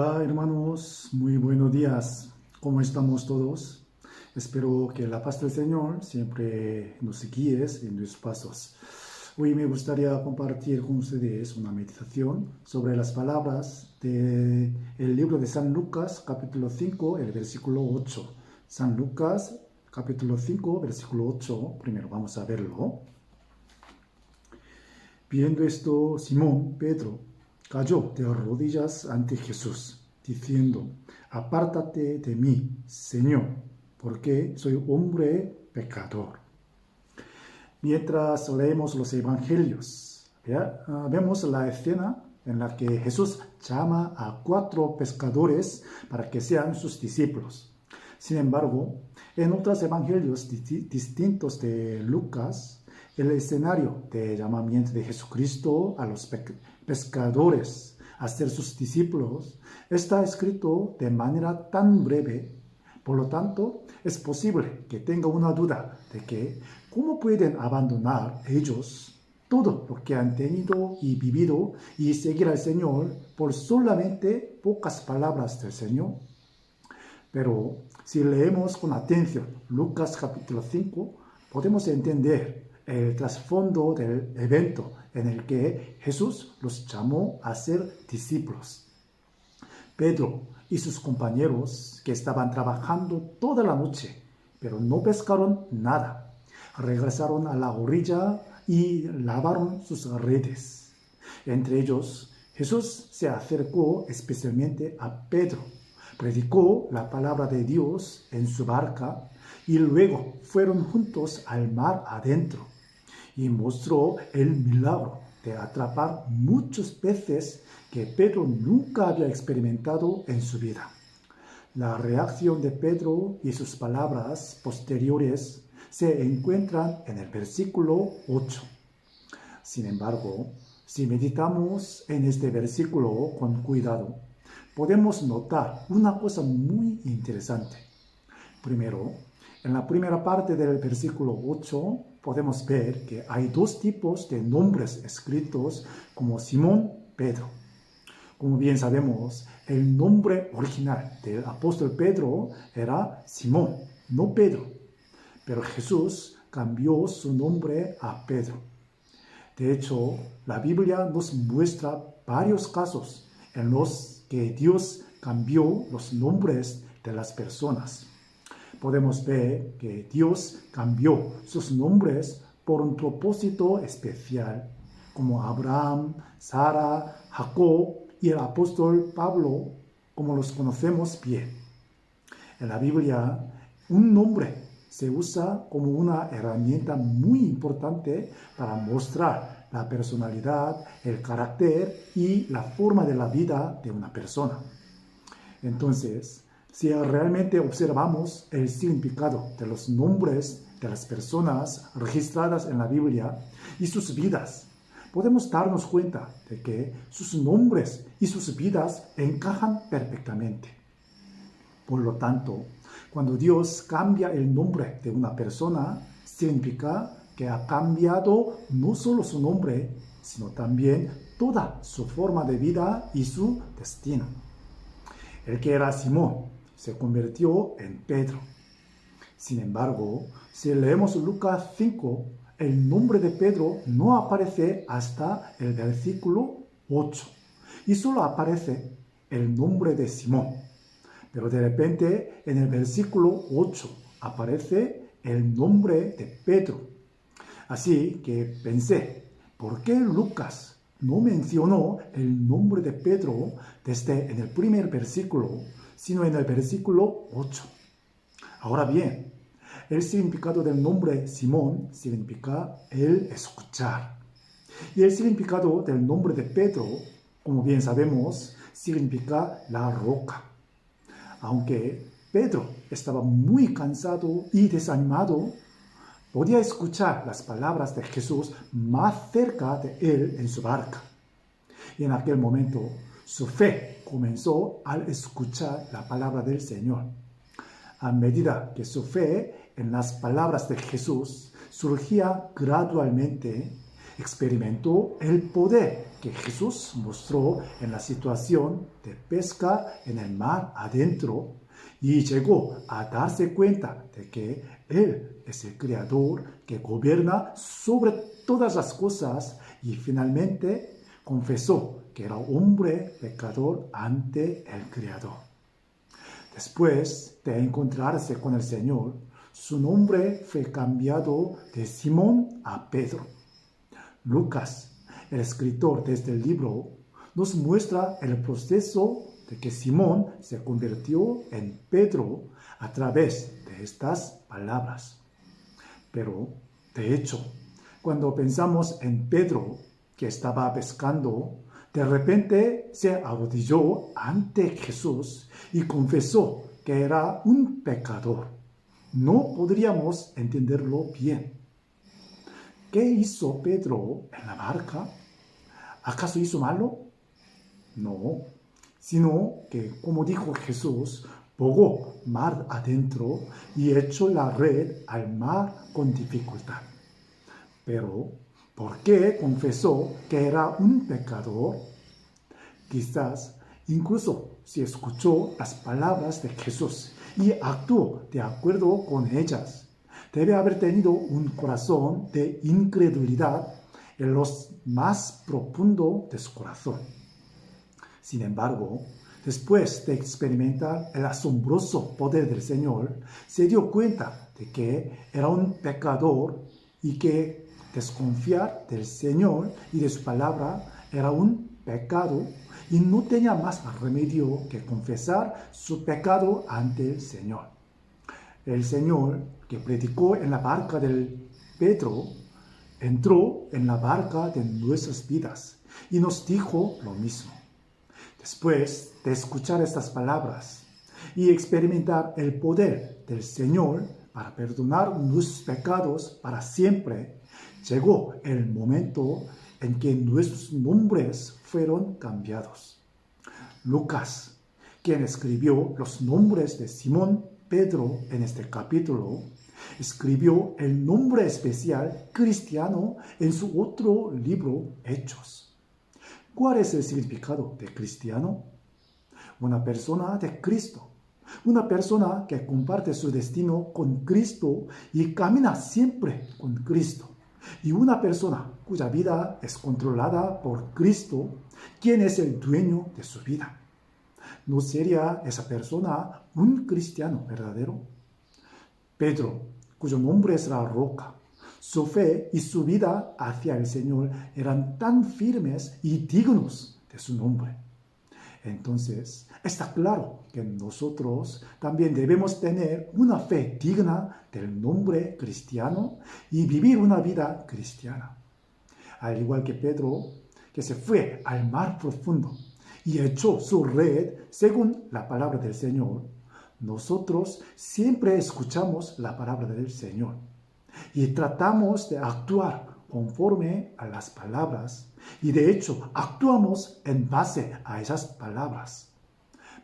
Hola hermanos, muy buenos días. ¿Cómo estamos todos? Espero que la paz del Señor siempre nos guíe en nuestros pasos. Hoy me gustaría compartir con ustedes una meditación sobre las palabras del libro de San Lucas, capítulo 5, el versículo 8. San Lucas, capítulo 5, versículo 8. Primero vamos a verlo. Viendo esto, Simón Pedro cayó de rodillas ante Jesús, diciendo: Apártate de mí, Señor, porque soy hombre pecador. Mientras leemos los evangelios, vemos la escena en la que Jesús llama a 4 pescadores para que sean sus discípulos. Sin embargo, en otros evangelios distintos de Lucas, el escenario de llamamiento de Jesucristo a los pescadores a ser sus discípulos está escrito de manera tan breve. Por lo tanto, es posible que tenga una duda de que cómo pueden abandonar ellos todo lo que han tenido y vivido y seguir al Señor por solamente pocas palabras del Señor. Pero si leemos con atención Lucas capítulo 5, podemos entender el trasfondo del evento en el que Jesús los llamó a ser discípulos. Pedro y sus compañeros, que estaban trabajando toda la noche, pero no pescaron nada, regresaron a la orilla y lavaron sus redes. Entre ellos, Jesús se acercó especialmente a Pedro, predicó la palabra de Dios en su barca y luego fueron juntos al mar adentro y mostró el milagro de atrapar muchos peces que Pedro nunca había experimentado en su vida. La reacción de Pedro y sus palabras posteriores se encuentran en el versículo 8. Sin embargo, si meditamos en este versículo con cuidado, podemos notar una cosa muy interesante. Primero, en la primera parte del versículo 8 podemos ver que hay 2 tipos de nombres escritos como Simón Pedro. Como bien sabemos, el nombre original del apóstol Pedro era Simón, no Pedro. Pero Jesús cambió su nombre a Pedro. De hecho, la Biblia nos muestra varios casos en los que Dios cambió los nombres de las personas. Podemos ver que Dios cambió sus nombres por un propósito especial, como Abraham, Sara, Jacob y el apóstol Pablo, como los conocemos bien. En la Biblia, un nombre se usa como una herramienta muy importante para mostrar la personalidad, el carácter y la forma de la vida de una persona. Entonces, si realmente observamos el significado de los nombres de las personas registradas en la Biblia y sus vidas, podemos darnos cuenta de que sus nombres y sus vidas encajan perfectamente. Por lo tanto, cuando Dios cambia el nombre de una persona, significa que ha cambiado no solo su nombre, sino también toda su forma de vida y su destino. El que era Simón se convirtió en Pedro. Sin embargo, si leemos Lucas 5, el nombre de Pedro no aparece hasta el versículo 8 y solo aparece el nombre de Simón. Pero de repente en el versículo 8 aparece el nombre de Pedro. Así que pensé, ¿por qué Lucas no mencionó el nombre de Pedro desde en el primer versículo, sino en el versículo 8? Ahora bien, el significado del nombre Simón significa el escuchar. Y el significado del nombre de Pedro, como bien sabemos, significa la roca. Aunque Pedro estaba muy cansado y desanimado, podía escuchar las palabras de Jesús más cerca de él en su barca. Y en aquel momento, su fe comenzó al escuchar la palabra del Señor. A medida que su fe en las palabras de Jesús surgía gradualmente, experimentó el poder que Jesús mostró en la situación de pesca en el mar adentro y llegó a darse cuenta de que Él es el Creador que gobierna sobre todas las cosas y finalmente confesó que era hombre pecador ante el Creador. Después de encontrarse con el Señor, su nombre fue cambiado de Simón a Pedro. Lucas, el escritor de este libro, nos muestra el proceso de que Simón se convirtió en Pedro a través de estas palabras. Pero, de hecho, cuando pensamos en Pedro, que estaba pescando, de repente se arrodilló ante Jesús y confesó que era un pecador. No podríamos entenderlo bien. ¿Qué hizo Pedro en la barca? ¿Acaso hizo malo? No, sino que, como dijo Jesús, bogó mar adentro y echó la red al mar con dificultad. Pero, ¿por qué confesó que era un pecador? Quizás, incluso si escuchó las palabras de Jesús y actuó de acuerdo con ellas, debe haber tenido un corazón de incredulidad en lo más profundo de su corazón. Sin embargo, después de experimentar el asombroso poder del Señor, se dio cuenta de que era un pecador y que desconfiar del Señor y de su palabra era un pecado y no tenía más remedio que confesar su pecado ante el Señor. El Señor, que predicó en la barca de Pedro, entró en la barca de nuestras vidas y nos dijo lo mismo. Después de escuchar estas palabras y experimentar el poder del Señor para perdonar nuestros pecados para siempre, llegó el momento en que nuestros nombres fueron cambiados. Lucas, quien escribió los nombres de Simón Pedro en este capítulo, escribió el nombre especial cristiano en su otro libro, Hechos. ¿Cuál es el significado de cristiano? Una persona de Cristo, una persona que comparte su destino con Cristo y camina siempre con Cristo, y una persona cuya vida es controlada por Cristo, quien es el dueño de su vida. ¿No sería esa persona un cristiano verdadero? Pedro, cuyo nombre es la roca, su fe y su vida hacia el Señor eran tan firmes y dignos de su nombre. Entonces, está claro que nosotros también debemos tener una fe digna del nombre cristiano y vivir una vida cristiana. Al igual que Pedro, que se fue al mar profundo y echó su red según la palabra del Señor, nosotros siempre escuchamos la palabra del Señor y tratamos de actuar conforme a las palabras y de hecho actuamos en base a esas palabras.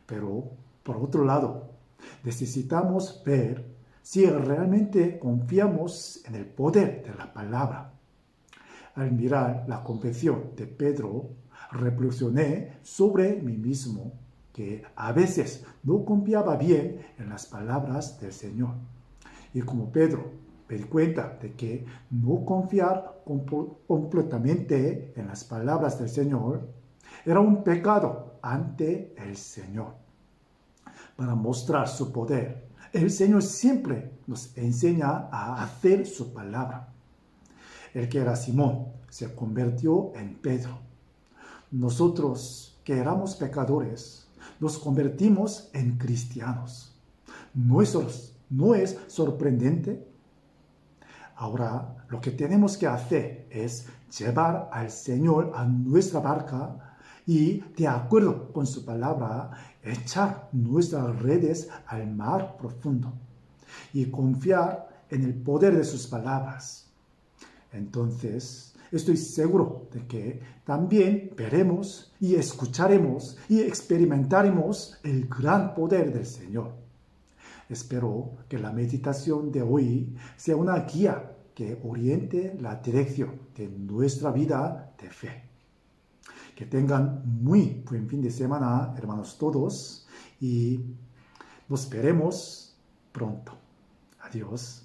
Pero, por otro lado, necesitamos ver si realmente confiamos en el poder de la palabra. Al mirar la confesión de Pedro, reflexioné sobre mí mismo que a veces no confiaba bien en las palabras del Señor. Y como Pedro, me di cuenta de que no confiar completamente en las palabras del Señor era un pecado ante el Señor. Para mostrar su poder, el Señor siempre nos enseña a hacer su palabra. El que era Simón se convirtió en Pedro. Nosotros, que éramos pecadores, nos convertimos en cristianos. ¿No es sorprendente? Ahora, lo que tenemos que hacer es llevar al Señor a nuestra barca y, de acuerdo con su palabra, echar nuestras redes al mar profundo y confiar en el poder de sus palabras. Entonces, estoy seguro de que también veremos y escucharemos y experimentaremos el gran poder del Señor. Espero que la meditación de hoy sea una guía que oriente la dirección de nuestra vida de fe. Que tengan muy buen fin de semana, hermanos todos, y nos veremos pronto. Adiós.